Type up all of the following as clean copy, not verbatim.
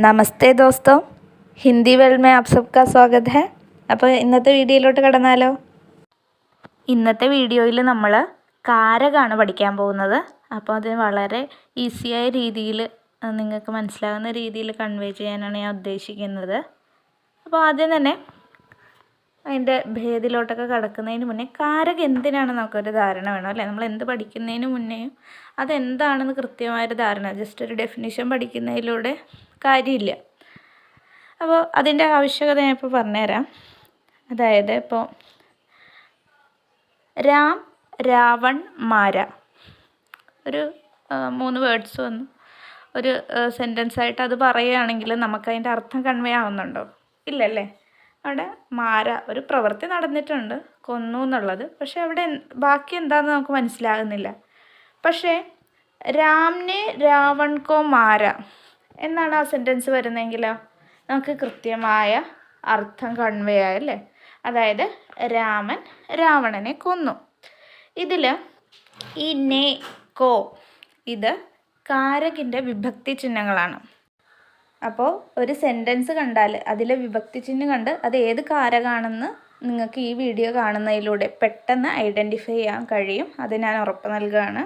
നമസ്തേ ദോസ്തോ, Hindi world में आप सबका स्वागत है. അപ്പോൾ ഇന്നത്തെ വീഡിയോയിലോട്ട് കടന്നാലോ. ഇന്നത്തെ വീഡിയോയിൽ നമ്മൾ കാരകാണ് പഠിക്കാൻ പോകുന്നത്. അപ്പോൾ അത് വളരെ ഈസിയായ രീതിയിൽ നിങ്ങൾക്ക് മനസ്സിലാകുന്ന രീതിയിൽ കൺവേ ചെയ്യാനാണ് ഞാൻ ഉദ്ദേശിക്കുന്നത്. അപ്പോൾ ആദ്യം തന്നെ അതിൻ്റെ ഭേദത്തിലോട്ടൊക്കെ കടക്കുന്നതിന് മുന്നേ കാരക എന്തിനാണെന്ന് നമുക്കൊരു ധാരണ വേണം അല്ലേ. നമ്മൾ എന്ത് പഠിക്കുന്നതിന് മുന്നേയും അതെന്താണെന്ന് കൃത്യമായൊരു ധാരണ, ജസ്റ്റ് ഒരു ഡെഫിനിഷൻ പഠിക്കുന്നതിലൂടെ കാര്യമില്ല. അപ്പോൾ അതിൻ്റെ ആവശ്യകത ഞാൻ ഇപ്പോൾ പറഞ്ഞുതരാം. അതായത് ഇപ്പോൾ രാം, രാവൺ, മാര ഒരു 3 വേർഡ്സ് വന്നു ഒരു സെൻറ്റൻസായിട്ട് അത് പറയുകയാണെങ്കിൽ നമുക്കതിൻ്റെ അർത്ഥം കൺവേ ആവുന്നുണ്ടോ? ഇല്ലല്ലേ. അവിടെ മാര ഒരു പ്രവൃത്തി നടന്നിട്ടുണ്ട്, കൊന്നു എന്നുള്ളത്. പക്ഷെ അവിടെ ബാക്കി എന്താണെന്ന് നമുക്ക് മനസ്സിലാകുന്നില്ല. പക്ഷേ രാംനെ രാവൺ കോ മാര എന്നാണ് ആ സെൻറ്റൻസ് വരുന്നതെങ്കിലോ നമുക്ക് കൃത്യമായ അർത്ഥം കൺവേ ആയല്ലേ. അതായത് രാമൻ രാവണനെ കൊന്നു. ഇതിൽ ഈ നേ, കോ ഇത് കാരകിൻ്റെ വിഭക്തി ചിഹ്നങ്ങളാണ്. അപ്പോൾ ഒരു സെൻറ്റൻസ് കണ്ടാൽ അതിലെ വിഭക്തി ചിഹ്നം കണ്ട് അത് ഏത് കാരകാണെന്ന് നിങ്ങൾക്ക് ഈ വീഡിയോ കാണുന്നതിലൂടെ പെട്ടെന്ന് ഐഡൻറ്റിഫൈ ചെയ്യാൻ കഴിയും. അത് ഞാൻ ഉറപ്പ് നൽകുകയാണ്.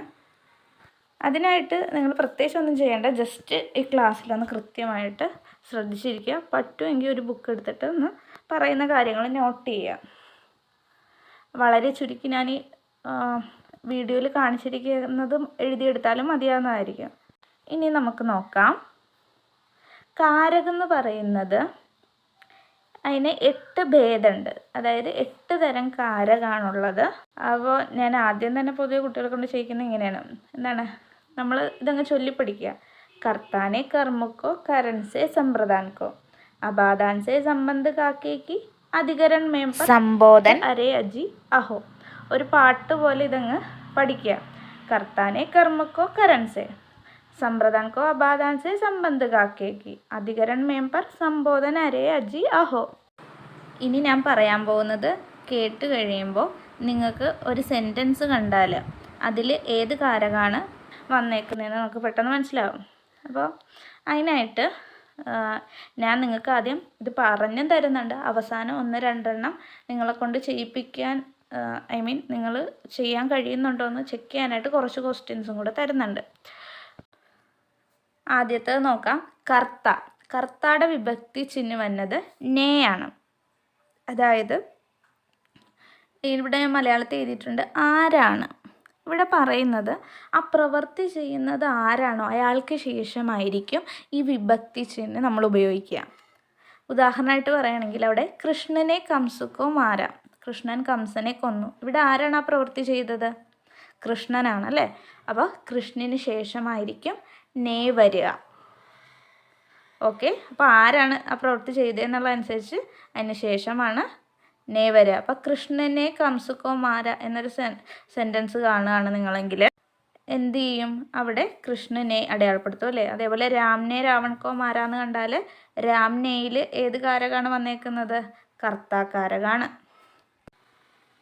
അതിനായിട്ട് നിങ്ങൾ പ്രത്യേകിച്ച് ഒന്നും ചെയ്യേണ്ട, ജസ്റ്റ് ഈ ക്ലാസ്സിലൊന്ന് കൃത്യമായിട്ട് ശ്രദ്ധിച്ചിരിക്കുക. പറ്റുമെങ്കിൽ ഒരു ബുക്ക് എടുത്തിട്ട് ഒന്ന് പറയുന്ന കാര്യങ്ങൾ നോട്ട് ചെയ്യുക. വളരെ ചുരുക്കി ഞാൻ ഈ വീഡിയോയിൽ കാണിച്ചിരിക്കുന്നതും എഴുതിയെടുത്താലും മതിയാവുന്നതായിരിക്കും. ഇനി നമുക്ക് നോക്കാം. കാരകെന്ന് പറയുന്നത് അതിന് 8 ഭേദമുണ്ട്. അതായത് 8 തരം കാരകാണുള്ളത്. അപ്പോൾ ഞാൻ ആദ്യം തന്നെ പൊതുവെ കുട്ടികളെ കൊണ്ട് ചെയ്യിക്കുന്നത് ഇങ്ങനെയാണ്. എന്താണ്, നമ്മൾ ഇതങ്ങ് ചൊല്ലിപ്പഠിക്കുക. കർത്താനെ കർമ്മക്കോ, കരൻസെ സമ്പ്രദാൻകോ, അബാദാൻസെ സംബന്ധ കാക്കേക്ക്, അധികരൺ മേം സംബോധൻ അരേ അജി അഹോ. ഒരു പാട്ട് പോലെ ഇതങ്ങ് പഠിക്കുക. കർത്താനെ കർമ്മക്കോ, കരൻസെ संप्रदान को अबादान से संबंध കാക്കേക്ക്, അധികരൺ മേം പർ സംബോധന അരേ അജി അഹോ. ഇനി ഞാൻ പറയാൻ പോകുന്നത് കേട്ട് കഴിയുമ്പോൾ നിങ്ങൾക്ക് ഒരു സെൻറ്റൻസ് കണ്ടാൽ അതിൽ ഏത് കാരകാണ് വന്നേക്കുന്നതെന്ന് നമുക്ക് പെട്ടെന്ന് മനസ്സിലാവും. അപ്പോൾ അതിനായിട്ട് ഞാൻ നിങ്ങൾക്ക് ആദ്യം ഇത് പറഞ്ഞു തരുന്നുണ്ട്. അവസാനം 1-2 എണ്ണം നിങ്ങളെ കൊണ്ട് ചെയ്യിപ്പിക്കാൻ, നിങ്ങൾ ചെയ്യാൻ കഴിയുന്നുണ്ടോ എന്ന് ചെക്ക് ചെയ്യാനായിട്ട് കുറച്ച് ക്വസ്റ്റ്യൻസും കൂടെ തരുന്നുണ്ട്. ആദ്യത്തേത് നോക്കാം. കർത്ത. കർത്താടെ വിഭക്തി ചിഹ്നം വന്നത് നേ ആണ്. അതായത് ഇവിടെ മലയാളത്തിൽ എഴുതിയിട്ടുണ്ട് ആരാണ്. ഇവിടെ പറയുന്നത് ആ പ്രവൃത്തി ചെയ്യുന്നത് ആരാണോ അയാൾക്ക് ശേഷമായിരിക്കും ഈ വിഭക്തി ചിഹ്നം നമ്മൾ ഉപയോഗിക്കുക. ഉദാഹരണമായിട്ട് പറയുകയാണെങ്കിൽ അവിടെ കൃഷ്ണനെ കംസുക്കോ മാര, കൃഷ്ണൻ കംസനെ കൊന്നു. ഇവിടെ ആരാണ് ആ പ്രവൃത്തി ചെയ്തത്? കൃഷ്ണനാണ് അല്ലേ. അപ്പോൾ കൃഷ്ണന് ശേഷമായിരിക്കും നേ വരിക. ഓക്കെ. അപ്പോൾ ആരാണ് ആ പ്രവൃത്തി ചെയ്തതെന്നുള്ളതനുസരിച്ച് അതിന് ശേഷമാണ് നേ വരിക. അപ്പോൾ കൃഷ്ണനെ കംസുക്കോ മാര എന്നൊരു സെൻറ്റൻസ് കാണുകയാണ് നിങ്ങളെങ്കിൽ എന്ത് ചെയ്യും? അവിടെ കൃഷ്ണനെ അടയാളപ്പെടുത്തും അല്ലേ. അതേപോലെ രാംനെ രാവൺകോ മാര എന്ന് കണ്ടാൽ രാംനയിൽ ഏത് കാരകാണ് വന്നേക്കുന്നത്? കർത്താകാരകാണ്.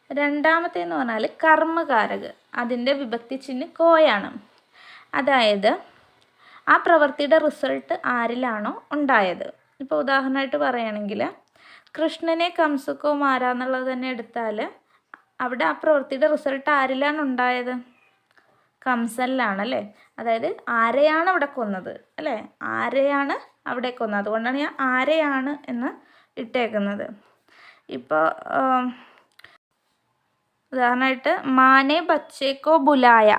രണ്ടാമത്തേന്ന് പറഞ്ഞാൽ കർമ്മകാരക്. അതിൻ്റെ വിഭക്തി ചിഹ്നം കോയാണ്. അതായത് ആ പ്രവൃത്തിയുടെ റിസൾട്ട് ആരിലാണോ ഉണ്ടായത്. ഇപ്പോൾ ഉദാഹരണമായിട്ട് പറയുകയാണെങ്കിൽ കൃഷ്ണനെ കംസുക്കോ മാര എന്നുള്ളത് തന്നെ എടുത്താൽ അവിടെ ആ പ്രവൃത്തിയുടെ റിസൾട്ട് ആരിലാണ് ഉണ്ടായത്? കംസനിലാണല്ലേ. അതായത് ആരെയാണ് അവിടെ കൊന്നത് അല്ലേ, ആരെയാണ് അവിടെ കൊന്നത്. അതുകൊണ്ടാണ് ഞാൻ ആരെയാണ് എന്ന് ഇട്ടേക്കുന്നത്. ഇപ്പോൾ ഉദാഹരണമായിട്ട് മാനെ ബച്ചേക്കോ ബുലായ,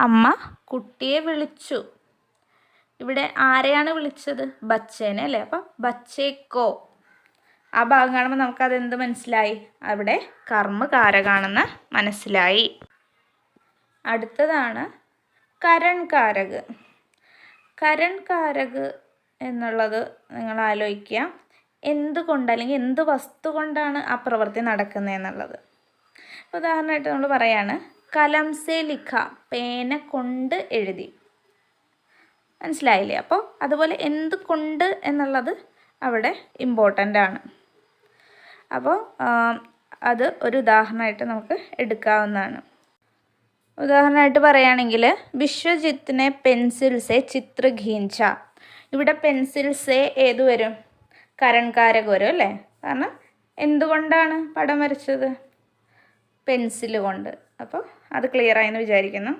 അമ്മ കുട്ടിയെ വിളിച്ചു. ഇവിടെ ആരെയാണ് വിളിച്ചത്? ബച്ചേനെ അല്ലേ. അപ്പം ബച്ചേക്കോ ആ ഭാഗം കാണുമ്പോൾ നമുക്കതെന്ത് മനസ്സിലായി? അവിടെ കർമ്മകാരകാണെന്ന് മനസ്സിലായി. അടുത്തതാണ് കരൺ കാരക്. കരൺ കാരക് എന്നുള്ളത് നിങ്ങൾ ആലോചിക്കുക. എന്തുകൊണ്ട് അല്ലെങ്കിൽ എന്ത് വസ്തു കൊണ്ടാണ് ആ പ്രവൃത്തി നടക്കുന്നത് എന്നുള്ളത്. ഉദാഹരണമായിട്ട് നമ്മൾ പറയാണ് കലം സേ ലിഖ, പേന കൊണ്ട് എഴുതി. മനസ്സിലായില്ലേ? അപ്പോൾ അതുപോലെ എന്ത് കൊണ്ട് എന്നുള്ളത് അവിടെ ഇമ്പോർട്ടൻ്റ് ആണ്. അപ്പോൾ അത് ഒരു ഉദാഹരണമായിട്ട് നമുക്ക് എടുക്കാവുന്നതാണ്. ഉദാഹരണമായിട്ട് പറയുകയാണെങ്കിൽ വിശ്വജിത്തിനെ പെൻസിൽ സെ ചിത്ര ഖീഞ്ച, ഇവിടെ പെൻസിൽ സേ ഏത് വരും? കരൺകാരക വരും അല്ലേ? കാരണം എന്തുകൊണ്ടാണ് പടം വരച്ചത്? പെൻസിൽ കൊണ്ട്. അപ്പോൾ അത് ക്ലിയർ ആയെന്ന് വിചാരിക്കുന്നു.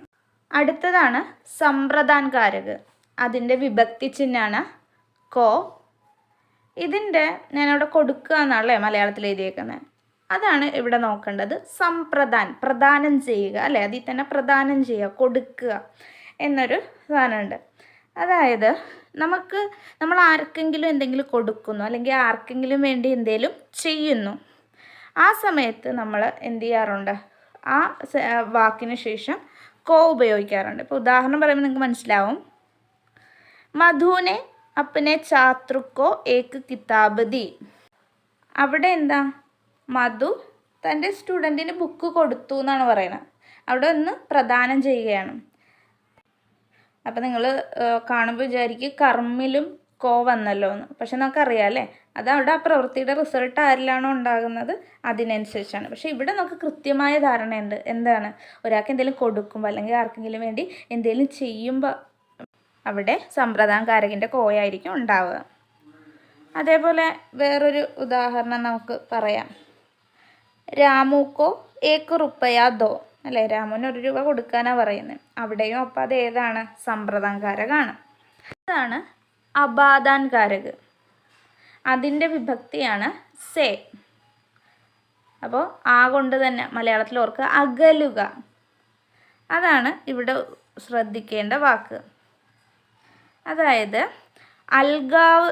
അടുത്തതാണ് സമ്പ്രദാൻ കാരക്. അതിൻ്റെ വിഭക്തി ചിഹ്നമാണ് കോ. ഇതിൻ്റെ ഞാനവിടെ കൊടുക്കുക എന്നാണല്ലേ മലയാളത്തിൽ എഴുതിയേക്കുന്നത്. അതാണ് ഇവിടെ നോക്കേണ്ടത്. സംപ്രദാൻ, പ്രദാനം ചെയ്യുക അല്ലേ? അതിൽ തന്നെ പ്രദാനം ചെയ്യുക, കൊടുക്കുക എന്നൊരു സാധനമുണ്ട്. അതായത് നമ്മൾ ആർക്കെങ്കിലും എന്തെങ്കിലും കൊടുക്കുന്നു, അല്ലെങ്കിൽ ആർക്കെങ്കിലും വേണ്ടി എന്തെങ്കിലും ചെയ്യുന്നു. ആ സമയത്ത് നമ്മൾ എന്ത് ചെയ്യാറുണ്ട്? ആ വാക്കിന് ശേഷം കോ ഉപയോഗിക്കാറുണ്ട്. ഇപ്പോൾ ഉദാഹരണം പറയുമ്പോൾ നിങ്ങൾക്ക് മനസ്സിലാവും. മധുവിനെ അപ്പനെ ഛാത്രക്കോ ഏക്ക് കിതാബ് ദി. അവിടെ എന്താ? മധു തൻ്റെ സ്റ്റുഡൻറ്റിന് ബുക്ക് കൊടുത്തു എന്നാണ് പറയുന്നത്. അവിടെ ഒന്ന് പ്രദാനം ചെയ്യുകയാണ്. അപ്പം നിങ്ങൾ കാണുമ്പോൾ വിചാരിക്കും കർമ്മിലും കോ വന്നല്ലോ എന്ന്. പക്ഷെ നമുക്കറിയാം അല്ലേ, അത് അവിടെ ആ പ്രവൃത്തിയുടെ റിസൾട്ട് ആരിലാണോ ഉണ്ടാകുന്നത് അതിനനുസരിച്ചാണ്. പക്ഷെ ഇവിടെ നമുക്ക് കൃത്യമായ ധാരണയുണ്ട്. എന്താണ്? ഒരാൾക്ക് എന്തെങ്കിലും കൊടുക്കുമ്പോൾ അല്ലെങ്കിൽ ആർക്കെങ്കിലും വേണ്ടി എന്തെങ്കിലും ചെയ്യുമ്പോൾ അവിടെ സമ്പ്രദാൻ കാരകിൻ്റെ കോയായിരിക്കും ഉണ്ടാവുക. അതേപോലെ വേറൊരു ഉദാഹരണം നമുക്ക് പറയാം. രാമുക്കോ ഏക്ക് റുപ്പയാ ദോ അല്ലേ? രാമുവിന് 1 രൂപ കൊടുക്കാനാണ് പറയുന്നത്. അവിടെയും അപ്പോൾ അത് ഏതാണ്? സമ്പ്രദാൻ കാരകാണ്. അതാണ് അബാദാൻ കാരക്. അതിൻ്റെ വിഭക്തിയാണ് സേ. അപ്പോൾ ആ കൊണ്ട് തന്നെ മലയാളത്തിൽ ഓർക്കുക അകലുക. അതാണ് ഇവിടെ ശ്രദ്ധിക്കേണ്ട വാക്ക്. അതായത് അൽഗാവ്,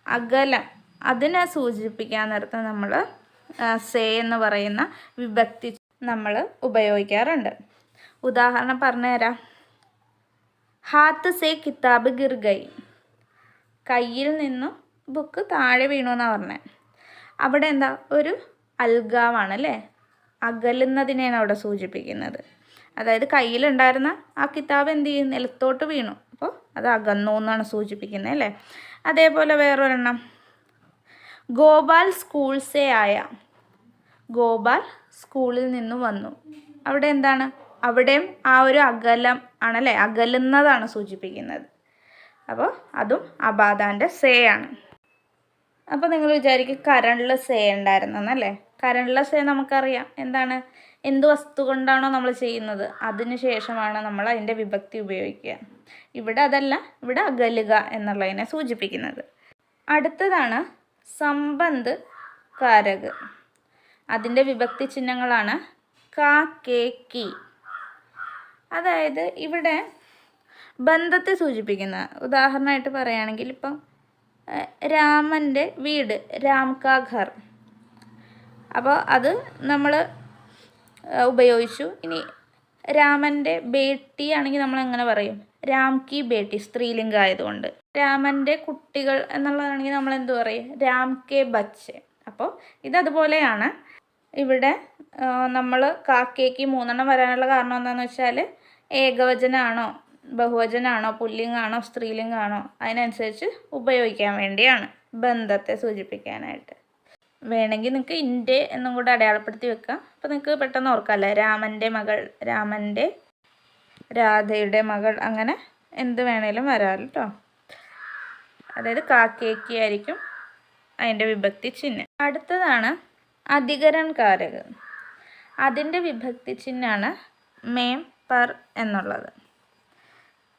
അകലം, അതിനെ സൂചിപ്പിക്കാൻ നേരത്തെ നമ്മൾ സേ എന്ന് പറയുന്ന വിഭക്തി നമ്മൾ ഉപയോഗിക്കാറുണ്ട്. ഉദാഹരണം പറഞ്ഞുതരാം. ഹാത്ത് സേ കിതാബ് ഗിർ ഗൈ. കയ്യിൽ നിന്നും ബുക്ക് താഴെ വീണു എന്നാണ് പറഞ്ഞത്. അവിടെ എന്താ? ഒരു അൽഗാവാണ് അല്ലേ? അകലുന്നതിനെയാണ് അവിടെ സൂചിപ്പിക്കുന്നത്. അതായത് കയ്യിലുണ്ടായിരുന്ന ആ കിതാബ് എന്ത് ചെയ്യും? നിലത്തോട്ട് വീണു. അപ്പോൾ അത് അകന്നു എന്നാണ് സൂചിപ്പിക്കുന്നത് അല്ലേ? അതേപോലെ വേറൊരെണ്ണം. ഗോപാൽ സ്കൂൾ സേ ആയ. ഗോപാൽ സ്കൂളിൽ നിന്നും വന്നു. അവിടെ എന്താണ്? അവിടെയും ആ ഒരു അകലം ആണല്ലേ? അകലുന്നതാണ് സൂചിപ്പിക്കുന്നത്. അപ്പോൾ അതും അബാദാൻ്റെ സേ ആണ്. അപ്പോൾ നിങ്ങൾ വിചാരിക്കും കരണിൽ സേ ഉണ്ടായിരുന്നെന്നല്ലേ? കരണിൽ സേ നമുക്കറിയാം എന്താണ്? എന്ത് വസ്തു കൊണ്ടാണോ നമ്മൾ ചെയ്യുന്നത് അതിന് ശേഷമാണ് നമ്മൾ അതിൻ്റെ വിഭക്തി ഉപയോഗിക്കുക. ഇവിടെ അതല്ല, ഇവിടെ അകലുക എന്നുള്ളതിനെ സൂചിപ്പിക്കുന്നത്. അടുത്തതാണ് സംബന്ധ് കാരക്. അതിൻ്റെ വിഭക്തി ചിഹ്നങ്ങളാണ് കാ, കെ, കി. അതായത് ഇവിടെ ബന്ധത്തെ സൂചിപ്പിക്കുന്ന, ഉദാഹരണമായിട്ട് പറയുകയാണെങ്കിൽ ഇപ്പം രാമൻ്റെ വീട്, രാം കാ ഘർ. അപ്പോൾ അത് നമ്മൾ ഉപയോഗിച്ചു. ഇനി രാമൻ്റെ ബേട്ടി ആണെങ്കിൽ നമ്മൾ എങ്ങനെ പറയും? രാം കി ബേട്ടി, സ്ത്രീലിംഗ ആയതുകൊണ്ട്. രാമൻ്റെ കുട്ടികൾ എന്നുള്ളതാണെങ്കിൽ നമ്മൾ എന്ത് പറയും? രാം കെ ബച്ചെ. അപ്പോൾ ഇതതുപോലെയാണ്. ഇവിടെ നമ്മൾ കാക്കേക്ക് 3 വരാനുള്ള കാരണം എന്താണെന്ന് വെച്ചാൽ ഏകവചനാണോ ബഹുവചനാണോ പുല്ലിംഗാണോ സ്ത്രീലിംഗാണോ അതിനനുസരിച്ച് ഉപയോഗിക്കാൻ വേണ്ടിയാണ്, ബന്ധത്തെ സൂചിപ്പിക്കാനായിട്ട്. വേണമെങ്കിൽ നിങ്ങൾക്ക് ഇൻ്റെ എന്നും കൂടെ അടയാളപ്പെടുത്തി വെക്കാം. അപ്പോൾ നിങ്ങൾക്ക് പെട്ടെന്ന് ഓർക്കാമല്ലേ? രാമൻ്റെ മകൾ, രാമൻ്റെ, രാധയുടെ മകൾ, അങ്ങനെ എന്ത് വേണേലും വരാമല്ലോ കേട്ടോ. അതായത് കാക്കേക്ക് ആയിരിക്കും അതിൻ്റെ വിഭക്തി ചിഹ്നം. അടുത്തതാണ് അധികരൺ കാരക്. അതിൻ്റെ വിഭക്തി ചിഹ്നമാണ് മേം പർ എന്നുള്ളത്.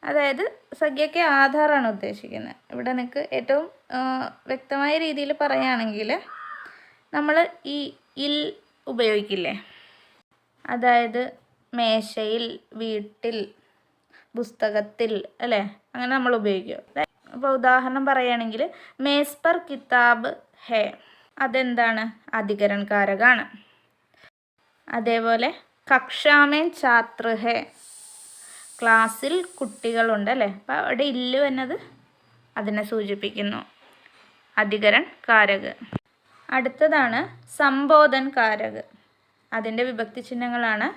അതായത് സംഖ്യയ്ക്ക് ആധാറാണ് ഉദ്ദേശിക്കുന്നത്. ഇവിടെ നിങ്ങൾക്ക് ഏറ്റവും വ്യക്തമായ രീതിയിൽ പറയുകയാണെങ്കിൽ നമ്മൾ ഈ ഇൽ ഉപയോഗിക്കില്ലേ? അതായത് മേശയിൽ, വീട്ടിൽ, പുസ്തകത്തിൽ അല്ലേ? അങ്ങനെ നമ്മൾ ഉപയോഗിക്കും. അപ്പോൾ ഉദാഹരണം പറയുകയാണെങ്കിൽ മേസ് പർ കിതാബ് ഹേ. അതെന്താണ്? അധികരൺ കാരകാണ്. അതേപോലെ കക്ഷാമേൻ ഛാത്ര ഹേ. ക്ലാസ്സിൽ കുട്ടികളുണ്ട് അല്ലേ? അപ്പോൾ അവിടെ ഇല്ല് വന്നത് അതിനെ സൂചിപ്പിക്കുന്നു, അധികരൺ കാരക്. അടുത്തതാണ് സംബോധൻ കാരക്. അതിൻ്റെ വിഭക്തി ചിഹ്നങ്ങളാണ്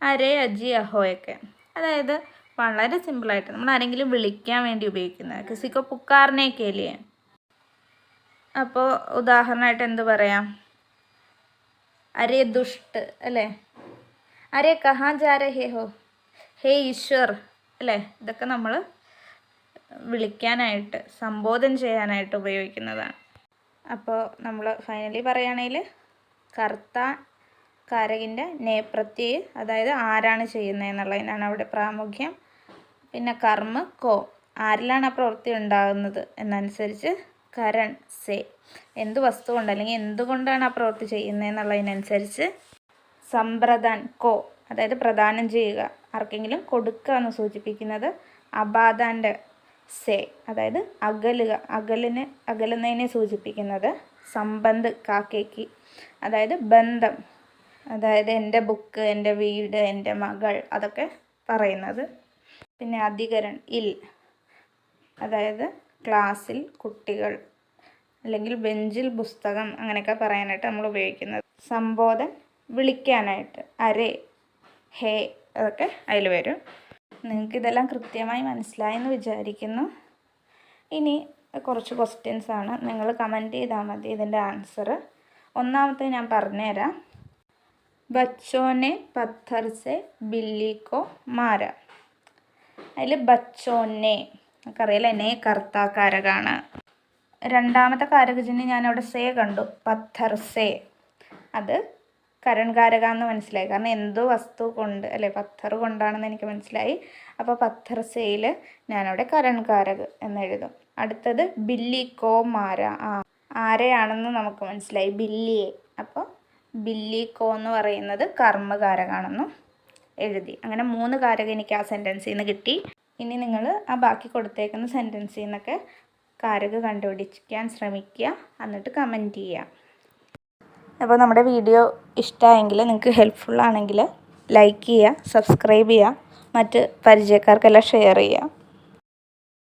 അരേ, അജി, അഹോയൊക്കെ. അതായത് വളരെ സിമ്പിളായിട്ട് നമ്മൾ ആരെങ്കിലും വിളിക്കാൻ വേണ്ടി ഉപയോഗിക്കുന്നത്. കിസിക്കോ പുക്കാറിനെ കേലിയെ. അപ്പോൾ ഉദാഹരണമായിട്ട് എന്ത് പറയാം? അരേ ദുഷ്ട് അല്ലേ? അരേ കഹാ ജാ രഹേ ഹോ, ഹേ ഈശ്വർ അല്ലേ? ഇതൊക്കെ നമ്മൾ വിളിക്കാനായിട്ട് സംബോധന ചെയ്യാനായിട്ട് ഉപയോഗിക്കുന്നതാണ്. അപ്പോൾ നമ്മൾ ഫൈനലി പറയുകയാണെങ്കിൽ കർത്ത കാരകിൻ്റെ നേപ്രത്യയ്, അതായത് ആരാണ് ചെയ്യുന്നത് എന്നുള്ളതിനാണ് അവിടെ പ്രാമുഖ്യം. പിന്നെ കർമ്മ കോ, ആരിലാണ് ആ പ്രവൃത്തി ഉണ്ടാകുന്നത് എന്നനുസരിച്ച് കരൺ സേ, എന്ത് വസ്തു കൊണ്ട് അല്ലെങ്കിൽ എന്തുകൊണ്ടാണ് ആ പ്രവൃത്തി ചെയ്യുന്നത് എന്നുള്ളതിനനുസരിച്ച് സമ്പ്രദാൻ കോ, അതായത് പ്രദാനം ചെയ്യുക, ആർക്കെങ്കിലും കൊടുക്കുക എന്ന് സൂചിപ്പിക്കുന്നത് അബാദാൻ്റെ സേ, അതായത് അകലുന്നതിനെ സൂചിപ്പിക്കുന്നത് സംബന്ധ് കാക്കേക്ക്, അതായത് ബന്ധം, അതായത് എൻ്റെ ബുക്ക്, എൻ്റെ വീട്, എൻ്റെ മകൾ, അതൊക്കെ പറയുന്നത്. പിന്നെ അധികരൺ ഇൽ, അതായത് ക്ലാസ്സിൽ കുട്ടികൾ അല്ലെങ്കിൽ ബെഞ്ചിൽ പുസ്തകം, അങ്ങനെയൊക്കെ പറയാനായിട്ട് നമ്മൾ ഉപയോഗിക്കുന്നത്. സംബോധൻ വിളിക്കാനായിട്ട് അരേ, ഹേ, അതൊക്കെ അതിൽ വരും. നിങ്ങൾക്ക് ഇതെല്ലാം കൃത്യമായി മനസ്സിലായെന്ന് വിചാരിക്കുന്നു. ഇനി കുറച്ച് ക്വസ്റ്റ്യൻസ് ആണ്, നിങ്ങൾ കമൻറ്റ് ചെയ്താൽ മതി ഇതിൻ്റെ ആൻസർ. ഒന്നാമത്തെ ഞാൻ പറഞ്ഞുതരാം. ബച്ചോനെ പത്ഥർ സെ ബില്ലി കോ മാര. അതിൽ ബച്ചോനെ നമുക്കറിയാലോ, എന്നെ കർത്താ കാരകാണ്. രണ്ടാമത്തെ കാരകജന്യം ഞാനവിടെ സേ കണ്ടു, പത്ഥർ സേ, അത് കരൺ കാരക എന്ന് മനസ്സിലായി, കാരണം എന്തോ വസ്തു കൊണ്ട് അല്ലെ, പത്ഥർ കൊണ്ടാണെന്ന് എനിക്ക് മനസ്സിലായി. അപ്പോൾ പത്ഥർ സേയിൽ ഞാനവിടെ കരൺ കാരക് എന്നെഴുതും. അടുത്തത് ബില്ലി കോ മാര, ആരെയാണെന്ന് നമുക്ക് മനസ്സിലായി, ബില്ലിയെ. അപ്പോൾ ബില്ലി കോ എന്ന് പറയുന്നത് കർമ്മകാരകാണെന്നും എഴുതി. അങ്ങനെ 3 കാരകം എനിക്ക് ആ സെൻറ്റൻസിൽ നിന്ന് കിട്ടി. ഇനി നിങ്ങൾ ആ ബാക്കി കൊടുത്തേക്കുന്ന സെൻറ്റൻസിൽ നിന്നൊക്കെ കാരക കണ്ടുപിടിക്കാൻ ശ്രമിക്കുക, എന്നിട്ട് കമൻറ്റ് ചെയ്യുക. അപ്പോൾ നമ്മുടെ വീഡിയോ ഇഷ്ടമായെങ്കിൽ, നിങ്ങൾക്ക് ഹെൽപ്ഫുൾ ആണെങ്കിൽ ലൈക്ക് ചെയ്യുക, സബ്സ്ക്രൈബ് ചെയ്യുക, മറ്റ് പരിചയക്കാർക്കെല്ലാം ഷെയർ ചെയ്യുക.